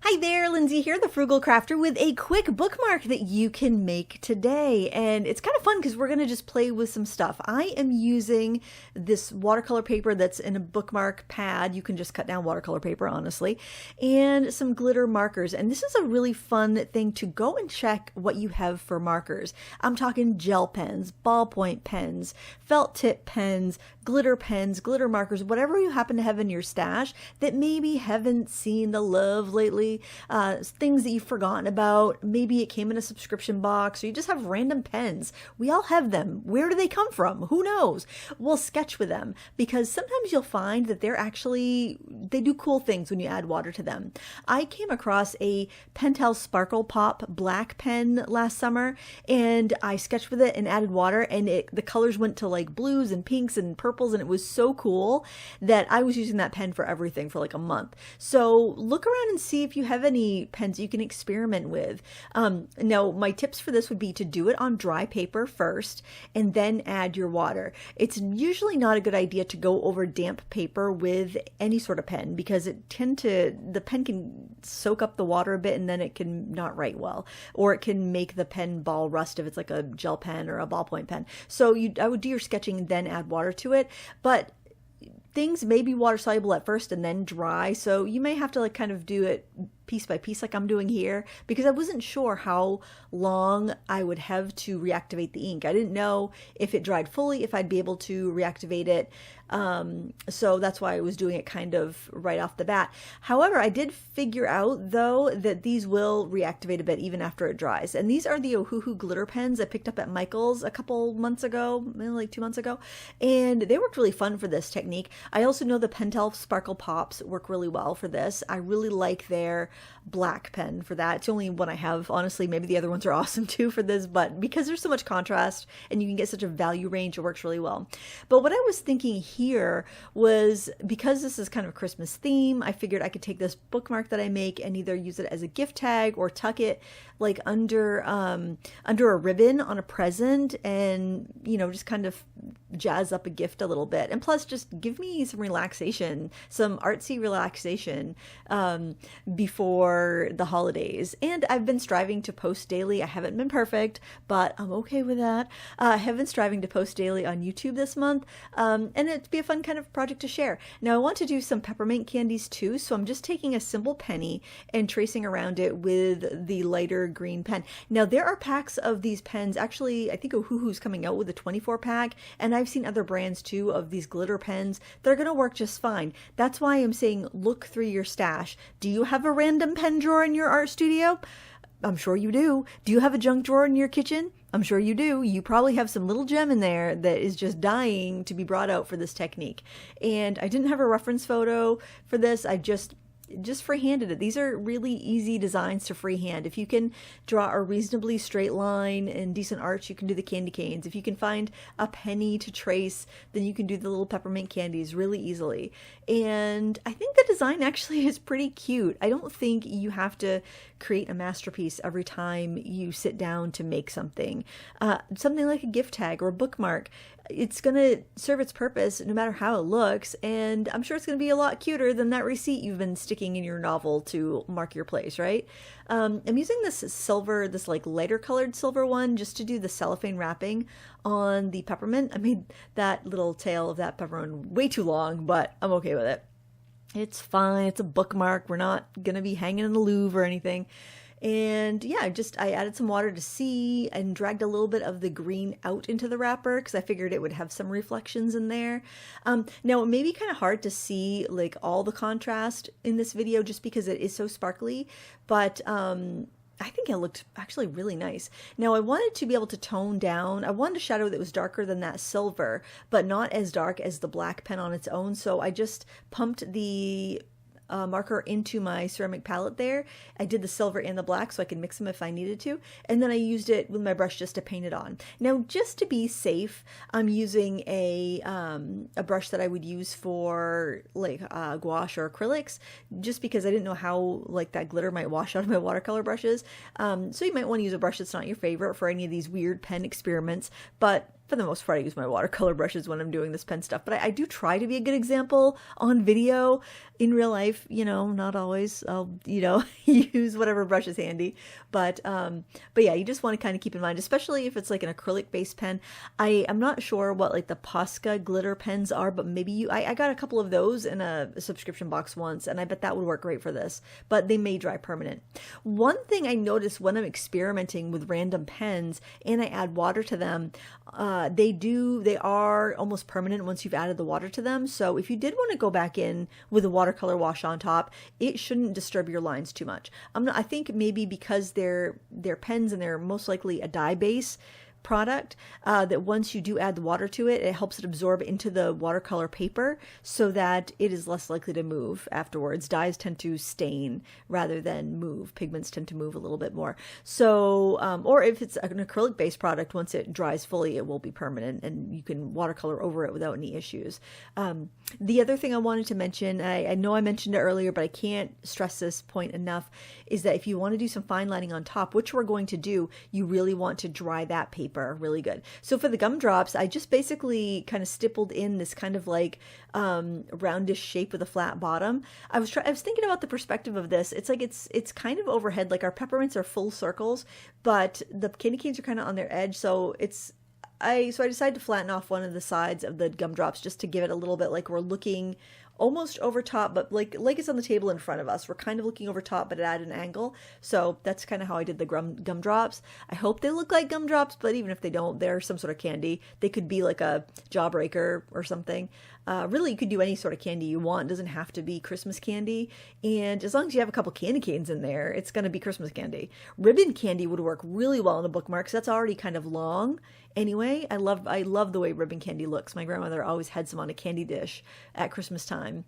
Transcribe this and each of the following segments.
Hi there, Lindsay here, the Frugal Crafter, with a quick bookmark that you can make today. And it's kind of fun because we're going to just play with some stuff. I am using this watercolor paper that's in a bookmark pad. You can just cut down watercolor paper, honestly, and some glitter markers. And this is a really fun thing to go and check what you have for markers. I'm talking gel pens, ballpoint pens, felt tip pens, glitter markers, whatever you happen to have in your stash that maybe haven't seen the love lately. Things that you've forgotten about. Maybe it came in a subscription box, or you just have random pens. We all have them. Where do they come from? Who knows? We'll sketch with them because sometimes you'll find that they do cool things when you add water to them. I came across a Pentel Sparkle Pop black pen last summer, and I sketched with it and added water, and the colors went to like blues and pinks and purples, and it was so cool that I was using that pen for everything for like a month. So look around and see if you have any pens you can experiment with. Now, my tips for this would be to do it on dry paper first and then add your water. It's usually not a good idea to go over damp paper with any sort of pen because the pen can soak up the water a bit and then it can not write well, or it can make the pen ball rust if it's like a gel pen or a ballpoint pen. So I would do your sketching and then add water to it, but things may be water soluble at first and then dry, so you may have to like kind of do it piece by piece like I'm doing here, because I wasn't sure how long I would have to reactivate the ink. I didn't know if it dried fully, if I'd be able to reactivate it. So that's why I was doing it kind of right off the bat. However, I did figure out though that these will reactivate a bit even after it dries. And these are the Ohuhu glitter pens I picked up at Michael's a couple months ago, maybe like 2 months ago. And they worked really fun for this technique. I also know the Pentel Sparkle Pops work really well for this. I really like their black pen for that. It's the only one I have, honestly. Maybe the other ones are awesome too for this, but because there's so much contrast and you can get such a value range, it works really well. But what I was thinking here was, because this is kind of a Christmas theme, I figured I could take this bookmark that I make and either use it as a gift tag or tuck it like under a ribbon on a present, and just kind of jazz up a gift a little bit, and plus just give me some relaxation, some artsy relaxation before the holidays. And I've been striving to post daily. I haven't been perfect, but I'm okay with that. I have been striving to post daily on YouTube this month, and it'd be a fun kind of project to share. Now I want to do some peppermint candies too, so I'm just taking a simple penny and tracing around it with the lighter green pen. Now there are packs of these pens. Actually, I think Ohuhu's coming out with a 24 pack, and I've seen other brands too of these glitter pens. They're going to work just fine. That's why I'm saying look through your stash. Do you have a random pen drawer in your art studio? I'm sure you do. Do you have a junk drawer in your kitchen? I'm sure you do. You probably have some little gem in there that is just dying to be brought out for this technique. And I didn't have a reference photo for this. I just freehanded it. These are really easy designs to freehand. If you can draw a reasonably straight line and decent arch, you can do the candy canes. If you can find a penny to trace, then you can do the little peppermint candies really easily. And I think the design actually is pretty cute. I don't think you have to create a masterpiece every time you sit down to make something. Something like a gift tag or a bookmark, it's going to serve its purpose no matter how it looks, and I'm sure it's going to be a lot cuter than that receipt you've been sticking in your novel to mark your place, right? I'm using this like lighter colored silver one just to do the cellophane wrapping on the peppermint. I made that little tail of that peppermint way too long, but I'm okay with it. It's fine. It's a bookmark. We're not going to be hanging in the Louvre or anything. And yeah, I added some water to see and dragged a little bit of the green out into the wrapper because I figured it would have some reflections in there. Now it may be kind of hard to see like all the contrast in this video just because it is so sparkly, but I think it looked actually really nice. Now I wanted to be able to tone down. I wanted a shadow that was darker than that silver, but not as dark as the black pen on its own. So I just pumped the marker into my ceramic palette there. I did the silver and the black so I could mix them if I needed to, and then I used it with my brush just to paint it on. Now, just to be safe, I'm using a brush that I would use for like gouache or acrylics, just because I didn't know how like that glitter might wash out of my watercolor brushes. So you might want to use a brush that's not your favorite for any of these weird pen experiments, but for the most part, I use my watercolor brushes when I'm doing this pen stuff, but I do try to be a good example on video. In real life, you know, not always. I'll, you know, use whatever brush is handy. But yeah, you just want to kind of keep in mind, especially if it's like an acrylic-based pen. I'm not sure what like the Posca glitter pens are, but maybe I got a couple of those in a subscription box once, and I bet that would work great for this, but they may dry permanent. One thing I notice when I'm experimenting with random pens and I add water to them, they are almost permanent once you've added the water to them. So if you did want to go back in with a watercolor wash on top, it shouldn't disturb your lines too much. I think maybe because they're pens and they're most likely a dye base product, that once you do add the water to it, it helps it absorb into the watercolor paper so that it is less likely to move afterwards. Dyes tend to stain rather than move. Pigments tend to move a little bit more. So, or if it's an acrylic-based product, once it dries fully, it will be permanent and you can watercolor over it without any issues. The other thing I wanted to mention, I know I mentioned it earlier, but I can't stress this point enough, is that if you want to do some fine lining on top, which we're going to do, you really want to dry that paper really good. So for the gumdrops, I just basically kind of stippled in this kind of like roundish shape with a flat bottom. I was thinking about the perspective of this. It's like it's kind of overhead, like our peppermints are full circles, but the candy canes are kind of on their edge. So I decided to flatten off one of the sides of the gumdrops just to give it a little bit like we're looking almost over top, but like it's on the table in front of us. We're kind of looking over top, but at an angle. So that's kind of how I did the gumdrops. I hope they look like gumdrops, but even if they don't, they're some sort of candy. They could be like a jawbreaker or something. Really, you could do any sort of candy you want. It doesn't have to be Christmas candy. And as long as you have a couple candy canes in there, it's going to be Christmas candy. Ribbon candy would work really well in a bookmark because that's already kind of long. Anyway, I love the way ribbon candy looks. My grandmother always had some on a candy dish at Christmas time.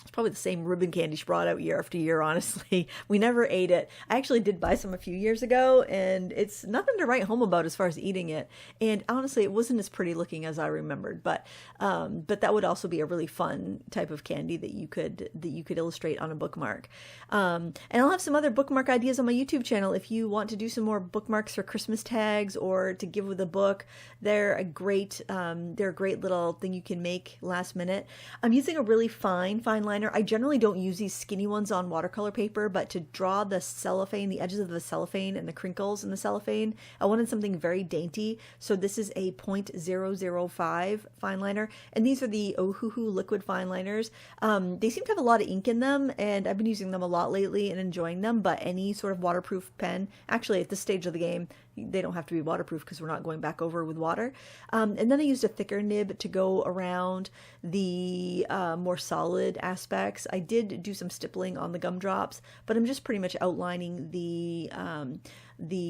It's probably the same ribbon candy she brought out year after year, honestly. We never ate it. I actually did buy some a few years ago, and it's nothing to write home about as far as eating it. And honestly, it wasn't as pretty looking as I remembered. But that would also be a really fun type of candy that you could illustrate on a bookmark. And I'll have some other bookmark ideas on my YouTube channel if you want to do some more bookmarks for Christmas tags or to give with a book. They're a great little thing you can make last minute. I'm using a really fine liner. I generally don't use these skinny ones on watercolor paper, but to draw the cellophane, the edges of the cellophane and the crinkles in the cellophane, I wanted something very dainty. So this is a 0.005 fine liner, and these are the Ohuhu liquid fine liners. They seem to have a lot of ink in them, and I've been using them a lot lately and enjoying them, but any sort of waterproof pen, actually at this stage of the game, they don't have to be waterproof because we're not going back over with water. And then I used a thicker nib to go around the more solid aspects. I did do some stippling on the gumdrops, but I'm just pretty much outlining the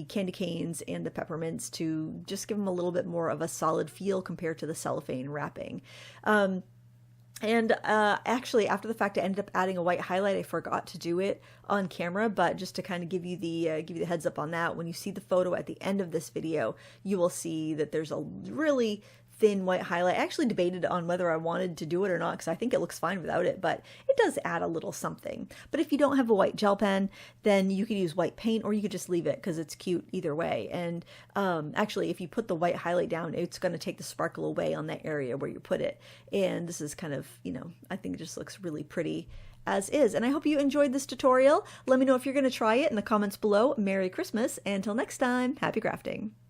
candy canes and the peppermints to just give them a little bit more of a solid feel compared to the cellophane wrapping. And actually, after the fact, I ended up adding a white highlight. I forgot to do it on camera, but just to kind of give you the heads up on that, when you see the photo at the end of this video, you will see that there's a really thin white highlight. I actually debated on whether I wanted to do it or not because I think it looks fine without it, but it does add a little something. But if you don't have a white gel pen, then you could use white paint or you could just leave it because it's cute either way. And actually, if you put the white highlight down, it's going to take the sparkle away on that area where you put it. And this is kind of, I think it just looks really pretty as is. And I hope you enjoyed this tutorial. Let me know if you're going to try it in the comments below. Merry Christmas. And until next time, happy crafting.